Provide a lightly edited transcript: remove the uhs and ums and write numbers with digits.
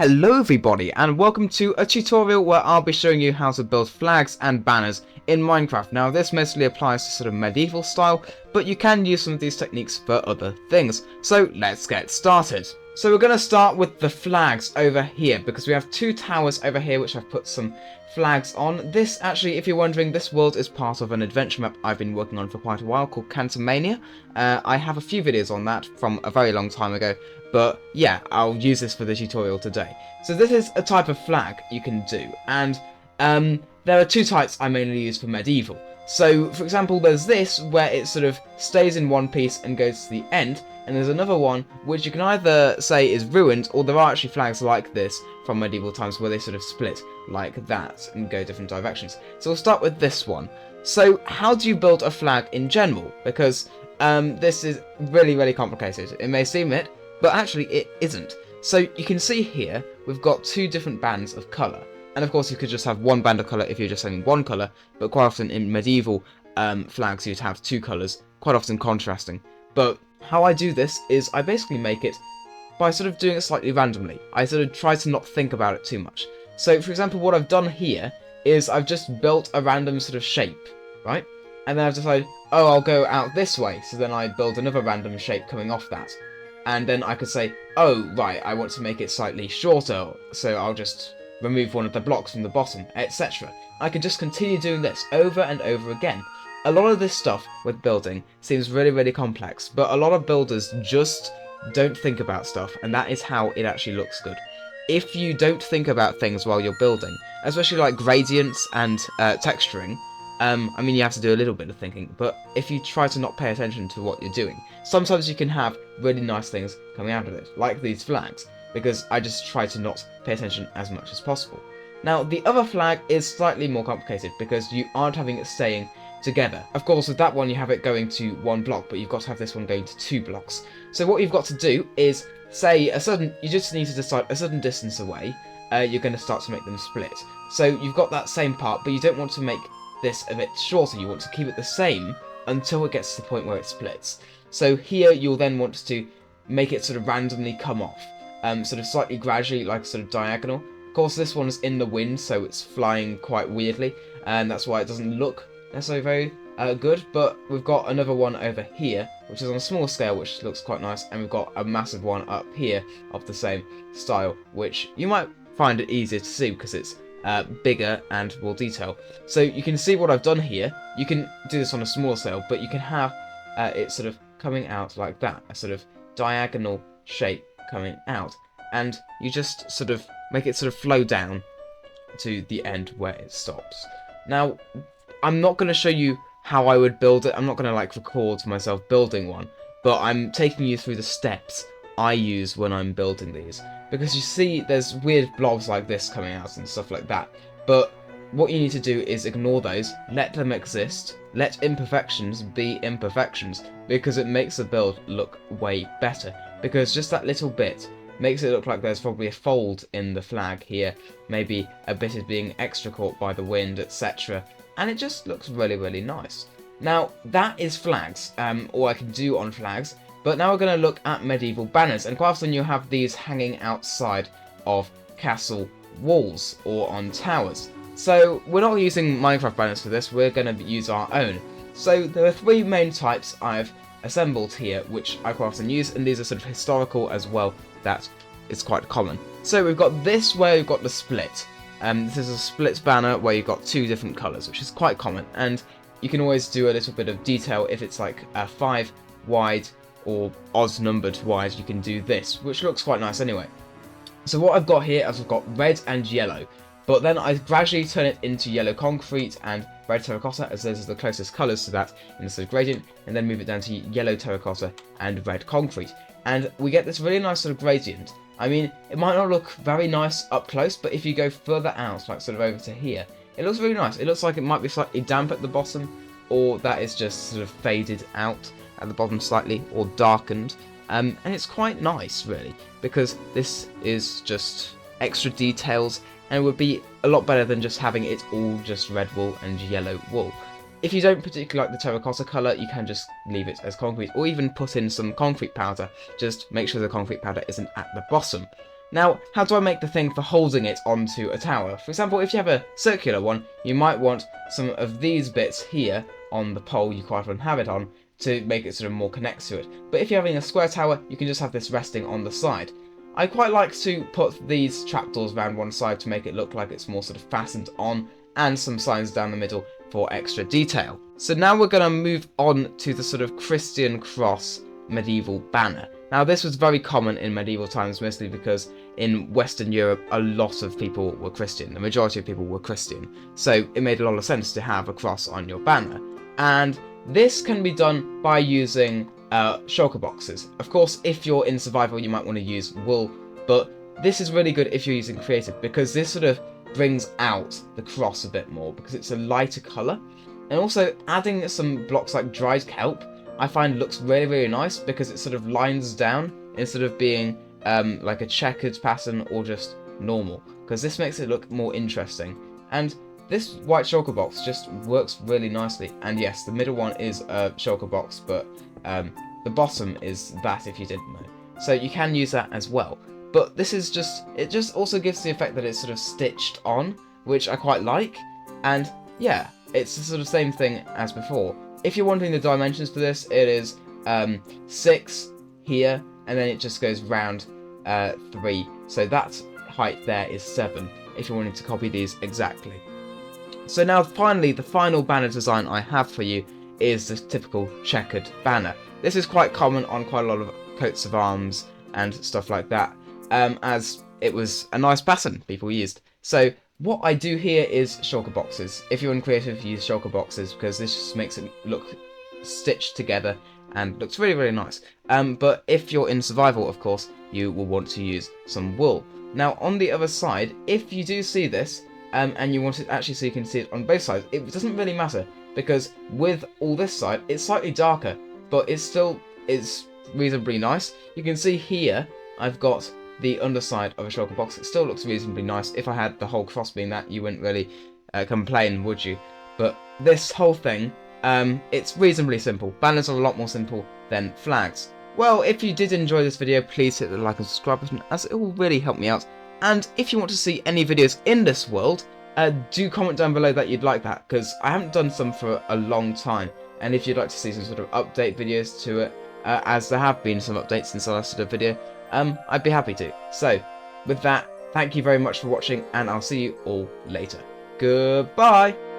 Hello everybody and welcome to a tutorial where I'll be showing you how to build flags and banners in Minecraft. Now this mostly applies to sort of medieval style, but you can use some of these techniques for other things. So let's get started. So we're going to start with the flags over here because we have two towers over here which I've put some flags on. This actually, if you're wondering, this world is part of an adventure map I've been working on for quite a while called Mechia. I have a few videos on that from a very long time ago. But yeah, I'll use this for the tutorial today. So this is a type of flag you can do, and there are two types I mainly use for medieval. So for example, there's this where it sort of stays in one piece and goes to the end, and there's another one which you can either say is ruined, or there are actually flags like this from medieval times where they sort of split like that and go different directions. So we'll start with this one. So how do you build a flag in general? Because this is really complicated. It may seem it, but actually it isn't. So you can see here, we've got two different bands of colour. And of course you could just have one band of colour if you're just having one colour, but quite often in medieval flags you'd have two colours, quite often contrasting. But how I do this is I basically make it by sort of doing it slightly randomly. I sort of try to not think about it too much. So for example, what I've done here is I've just built a random sort of shape, right? And then I've decided, oh, I'll go out this way, so then I build another random shape coming off that. And then I could say, oh, right, I want to make it slightly shorter, so I'll just remove one of the blocks from the bottom, etc. I could just continue doing this over and over again. A lot of this stuff with building seems really complex, but a lot of builders just don't think about stuff, and that is how it actually looks good. If you don't think about things while you're building, especially like gradients and texturing, I mean, you have to do a little bit of thinking, but if you try to not pay attention to what you're doing, sometimes you can have really nice things coming out of it, like these flags, because I just try to not pay attention as much as possible. Now, the other flag is slightly more complicated, because you aren't having it staying together. Of course, with that one, you have it going to one block, but you've got to have this one going to 2 blocks. So what you've got to do is, say, you just need to decide a certain distance away, you're going to start to make them split. So you've got that same part, but you don't want to make this a bit shorter. You want to keep it the same until it gets to the point where it splits. So here you'll then want to make it sort of randomly come off, sort of slightly gradually, like sort of diagonal. Of course, this one's in the wind, so it's flying quite weirdly, and that's why it doesn't look necessarily very good. But we've got another one over here, which is on a small scale, which looks quite nice, and we've got a massive one up here of the same style, which you might find it easier to see because it's bigger and more detail. So you can see what I've done here. You can do this on a small scale, but you can have it sort of coming out like that, a sort of diagonal shape coming out, and you just sort of make it sort of flow down to the end where it stops. Now, I'm not going to show you how I would build it. I'm not going to like record myself building one, but I'm taking you through the steps I use when I'm building these, because you see there's weird blobs like this coming out and stuff like that, but what you need to do is ignore those, let them exist, let imperfections be imperfections, because it makes the build look way better, because just that little bit makes it look like there's probably a fold in the flag here, maybe a bit is being extra caught by the wind, etc, and it just looks really nice. Now that is flags, all I can do on flags. But now we're going to look at medieval banners, and quite often you have these hanging outside of castle walls or on towers. So we're not using Minecraft banners for this, we're going to use our own. So there are 3 main types I've assembled here, which I quite often use, and these are sort of historical as well, that is quite common. So we've got this where we've got the split. This is a split banner where you've got 2 different colours, which is quite common, and you can always do a little bit of detail if it's like 5 wide or odd numbered wide. You can do this, which looks quite nice anyway. So what I've got here is I've got red and yellow, but then I gradually turn it into yellow concrete and red terracotta, as those are the closest colours to that in the sort of gradient, and then move it down to yellow terracotta and red concrete, and we get this really nice sort of gradient. I mean, it might not look very nice up close, but if you go further out, like sort of over to here, it looks really nice. It looks like it might be slightly damp at the bottom, or that is just sort of faded out at the bottom slightly, or darkened, and it's quite nice really, because this is just extra details, and it would be a lot better than just having it all just red wool and yellow wool. If you don't particularly like the terracotta colour, you can just leave it as concrete, or even put in some concrete powder. Just make sure the concrete powder isn't at the bottom. Now, how do I make the thing for holding it onto a tower? For example, if you have a circular one, you might want some of these bits here on the pole you quite often have it on to make it sort of more connect to it. But if you're having a square tower, you can just have this resting on the side. I quite like to put these trapdoors around one side to make it look like it's more sort of fastened on, and some signs down the middle for extra detail. So now we're going to move on to the sort of Christian cross medieval banner. Now this was very common in medieval times, mostly because in Western Europe a lot of people were Christian. The majority of people were Christian. So it made a lot of sense to have a cross on your banner. And this can be done by using shulker boxes. Of course, if you're in survival you might want to use wool, but this is really good if you're using creative, because this sort of brings out the cross a bit more because it's a lighter colour. And also adding some blocks like dried kelp I find looks really, really nice because it sort of lines down instead of being like a checkered pattern or just normal, because this makes it look more interesting. And this white shulker box just works really nicely. And yes, the middle one is a shulker box, but the bottom is that, if you didn't know. So you can use that as well. But this is just, it just also gives the effect that it's sort of stitched on, which I quite like. And yeah, it's the sort of same thing as before. If you're wanting the dimensions for this, it is 6 here, and then it just goes round 3. So that height there is 7, if you're wanting to copy these exactly. So now finally, the final banner design I have for you is the typical checkered banner. This is quite common on quite a lot of coats of arms and stuff like that, as it was a nice pattern people used. So what I do here is shulker boxes. If you're in creative, use shulker boxes because this just makes it look stitched together and looks really, really nice. But if you're in survival, of course, you will want to use some wool. Now on the other side, if you do see this, and you want it actually so you can see it on both sides, it doesn't really matter, because with all this side, it's slightly darker, but it still is reasonably nice. You can see here, I've got the underside of a shulker box. It still looks reasonably nice. If I had the whole cross being that, you wouldn't really complain, would you? But this whole thing, it's reasonably simple. Banners are a lot more simple than flags. Well, if you did enjoy this video, please hit the like and subscribe button, as it will really help me out. And if you want to see any videos in this world, do comment down below that you'd like that, because I haven't done some for a long time. And if you'd like to see some sort of update videos to it, as there have been some updates since I last did a video, I'd be happy to. So, with that, thank you very much for watching, and I'll see you all later. Goodbye!